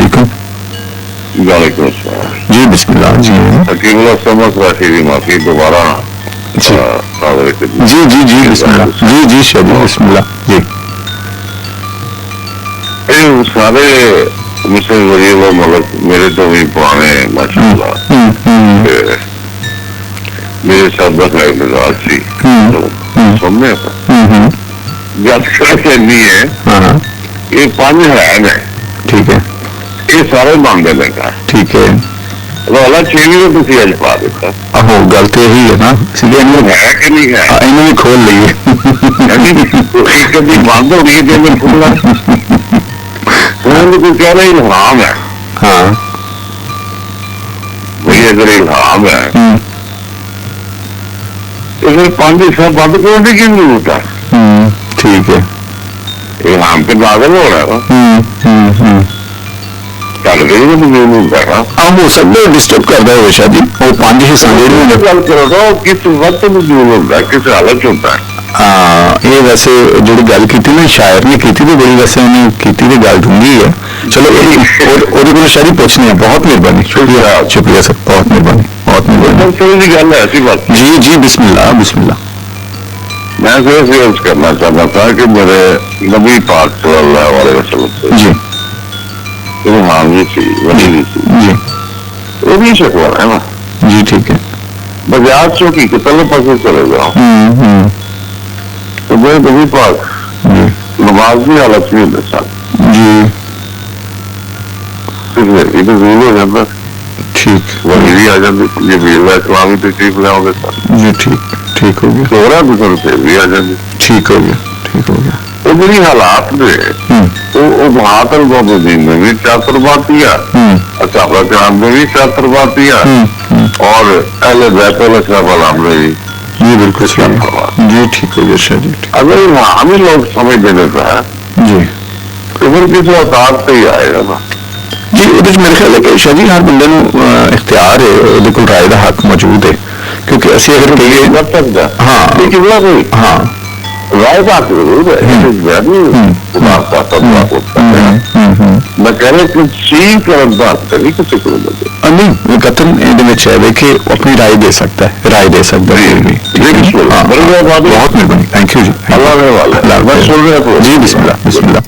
वालेकुम। वालेकुम अस्सलाम। जी बिस्मिल्लाह जी। हकीमुल्लाह समझ राशि की माफी दोबारा जी जी जी जी बिस्मिल्लाह जी जी शाह जी बिस्मिल्लाह जी। ये सारे मुझसे गरीब और मतलब मेरे तो भी पुराने माशाल्लाह मेरे साथ बस एक मिजाज थी तो सुनने जब नहीं है हाँ ये पानी है ना ठीक है ये सारे मांगे लेगा ठीक है। वाला छेवी में तुझे आज पा देता आहो गल तो यही है ना, इसलिए है कि नहीं है इन्हें भी खोल लिए। एक कभी बंद हो गई थी मैं खुला उन्होंने कोई कह रहा इल्हाम है हाँ भैया अगर इल्हाम है तो फिर पांच सब बंद करने की जरूरत है ठीक है। इल्हाम पे नागल हो रहा है चल गई तो मुझे होता है हो सकता है डिस्टर्ब करता है वैशा जी, वो पांच हिस्सा गल करो ना किस वक्त मजबूर होता है किस हालत च होता है ये वैसे जो गल की ना शायर ने की तो बड़ी वैसे उन्हें की तो गल ढूंढी है। चलो वो शायद पूछने हैं। बहुत मेहरबानी शुक्रिया शुक्रिया सर बहुत मेहरबानी बहुत मेहरबानी। थोड़ी गल है ऐसी बात जी जी बिस्मिल्लाह बिस्मिल्लाह। मैं सिर्फ ये अर्ज करना चाहता था कि मेरे नबी पाक सल्लल्लाहु अलैहि वसल्लम से जी इल्हाम भी थी वही भी थी जी वो भी शकवा है ना जी ठीक है। बाजार चौकी के तले पास चले जाओ तो मेरे नबी पाक जी नमाज की हालत में होते सन जी ये तो जरूर हो जाता ठीक वही भी आ जाती ये बेला इस्लामी तकलीफ लाओगे सर जी ठीक ठीक हो गया तो रहा तो सर फिर भी आ जाती ठीक हो गया ठीक हो गया। वो मेरी हालात में तो महातल बाबूदीन में भी चातर बातिया अच्छा प्रचार में भी चातर बातिया और अहले बैतुल अशरफ में भी जी बिल्कुल सही जी ठीक हो गया शाह जी अगर हम ही लोग समझ देने का है जी तो फिर किसी औकात से ही आएगा ना जी वो मेरे ख्याल है कि शाह जी हर बंदे इख्तियार है वो राय का हक मौजूद है क्योंकि असं अगर कहिए कर सकता हाँ लेकिन हाँ राय का हक जरूर है मैं कह रहा कि चीज करने का हक नहीं किसी को नहीं कतन है कि अपनी राय दे सकता है राय दे सकता है बहुत मेहरबानी थैंक यू जी अल्लाह ने वाला जी बिस्मिल्लाह बिस्मिल्लाह।